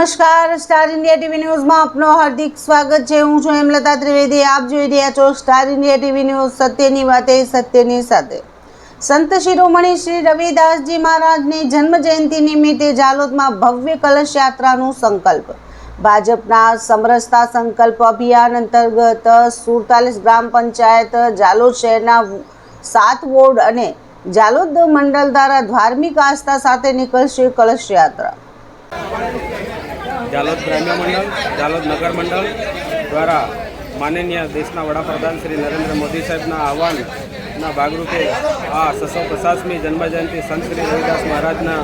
નમસ્કાર, star India TV ન્યૂઝમાં આપનું હાર્દિક સ્વાગત છે। હું છું હેમલતા ત્રિવેદી। આપ જોઈ રહ્યા છો સ્ટાર ઇન્ડિયા ટીવી ન્યૂઝ। સત્યની વાતે સત્યની સાથે। સંત શિરોમણી શ્રી રવિદાસજી મહારાજની જન્મ જયંતિ નિમિત્તે જાલોદમાં ભવ્ય કલશ યાત્રાનો સંકલ્પ। ભાજપના સમરસતા સંકલ્પ અભિયાન અંતર્ગત 47 ગ્રામ પંચાયત જાલોદ શહેરના 7 વોર્ડ અને જાલોદ મંડળ દ્વારા ધાર્મિક આસ્થા સાથે નીકળશે કલશ યાત્રા। जालोद ग्राम्य मंडल जालोद नगर मंडल द्वारा माननीय देशना वडाप्रधान श्री नरेंद्र मोदी साहेबना आह्वानना भागरूपे आ 650मी जन्मजयंति संत श्री रविदास महाराजना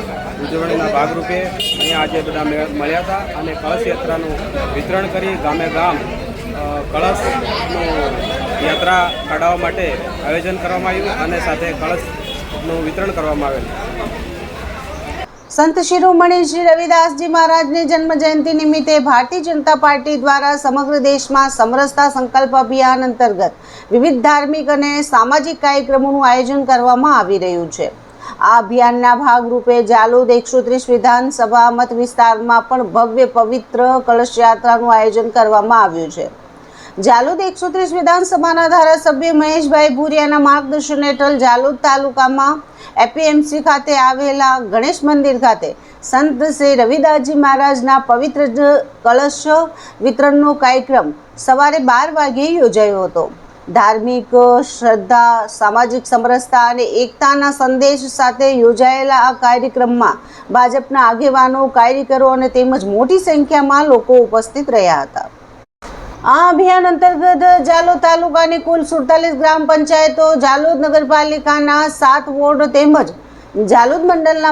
उजवણીના भागरूपे અહીં આજે બધા મળ્યા હતા અને કળશ યાત્રાનું વિતરણ કરી ગામે ગામ કળશનું યાત્રા કાઢવા માટે આયોજન કરવામાં આવ્યું અને સાથે કળશનું વિતરણ કરવામાં આવેલું। संत शिरोमणि श्री रविदासजी महाराजની જન્મ જયંતિ નિમિત્તે ભારતીય જનતા પાર્ટી દ્વારા સમગ્ર દેશમાં સમરસતા સંકલ્પ અભિયાન અંતર્ગત વિવિધ ધાર્મિક અને સામાજિક કાર્યક્રમોનું આયોજન કરવામાં આવી રહ્યું છે। આ અભિયાનના ભાગરૂપે જાલોદ 130 વિધાનસભા મત વિસ્તારમાં પણ ભવ્ય પવિત્ર કળશ યાત્રાનું આયોજન કરવામાં આવ્યું છે। જાલોદ 130 વિધાનસભાના ધારાસભ્ય મહેશભાઈ ભુરિયાના માર્ગદર્શન હેઠળ જાલોદ તાલુકામાં એપીએમસી ખાતે આવેલા ગણેશ મંદિર ખાતે સંત શ્રી રવિદાસજી મહારાજના પવિત્ર કલશ વિતરણનો કાર્યક્રમ સવારે 12 વાગ્યે યોજાયો હતો। ધાર્મિક શ્રદ્ધા, સામાજિક સમરસતા અને એકતાના સંદેશ સાથે યોજાયેલા આ કાર્યક્રમમાં ભાજપના આગેવાનો, કાર્યકરો અને તેમજ મોટી સંખ્યામાં લોકો ઉપસ્થિત રહ્યા હતા। આ અભિયાન અંતર્ગત જાલોદ તાલુકાની કુલ 47 ગ્રામ પંચાયતો, જાલોદ નગરપાલિકાના 7 વોર્ડ તેમજ જાલોદ મંડળના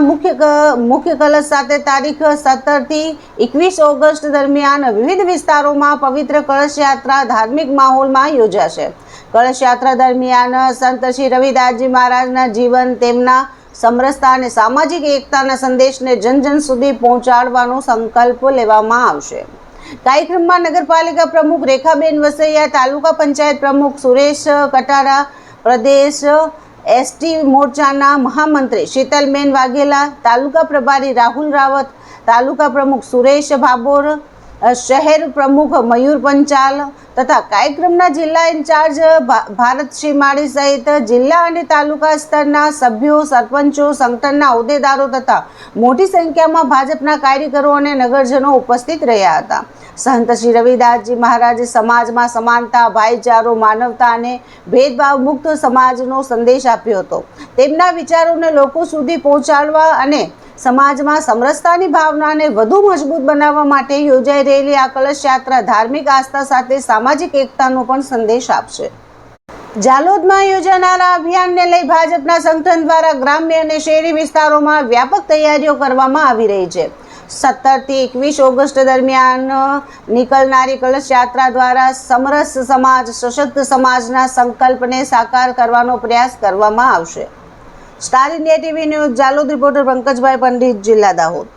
મુખ્ય કલશ સાથે તારીખ 17 થી 21 ઓગસ્ટ દરમિયાન વિવિધ વિસ્તારોમાં પવિત્ર કળશ યાત્રા ધાર્મિક માહોલમાં યોજાશે। કળશ યાત્રા દરમિયાન સંત શ્રી રવિદાસજી મહારાજના જીવન, તેમના સમરસતા અને સામાજિક એકતાના સંદેશને જન સુધી પહોંચાડવાનો સંકલ્પ લેવામાં આવશે। कार्यक्रम में नगरपालिका प्रमुख रेखाबेन वसैया, तालुका पंचायत प्रमुख सुरेश कटारा, प्रदेश एसटी मोर्चाना महामंत्री शीतलबेन वाघेला, तालुका प्रभारी राहुल रावत, तालुका प्रमुख सुरेश भाबोर, शहर प्रमुख मयूर पंचाल तथा कार्यक्रमना जिला इंचार्ज भारत श्रीमाड़ी सहित जिला और तालुका स्तरना सभ्यों, सरपंचों, संगठनना होद्देदारों तथा मोटी संख्या में भाजपा कार्यकरों और नगरजनों उपस्थित रह्या हता। संत श्री रविदासजी महाराजे समाज में समानता, भाईचारो, मानवता और भेदभाव मुक्त समाजनो संदेश आप्यो हतो। तेमना विचारोने लोको सुधी पहोंचाडवा अने समाज में समरसतानी भावना ने वधु मजबूत बनावा माटे योजाई रहेली आ कलश यात्रा धार्मिक आस्था साथे सामाजिक एकतानो पण संदेश आपशे। जालोद में योजानारा अभियान ने लई भाजपना संगठन द्वारा ग्राम्य और शहरी विस्तारों में व्यापक तैयारीओ करवामां आवी रही छे। 17 થી 21 ઓગસ્ટ દરમિયાન નીકળનારી કલશ યાત્રા દ્વારા સમરસ સમાજ, સશક્ત સમાજના સંકલ્પને સાકાર કરવાનો પ્રયાસ કરવામાં આવશે। Star India TV news Jhalod reporter Pankajbhai Pandit, જિલ્લા દાહોદ।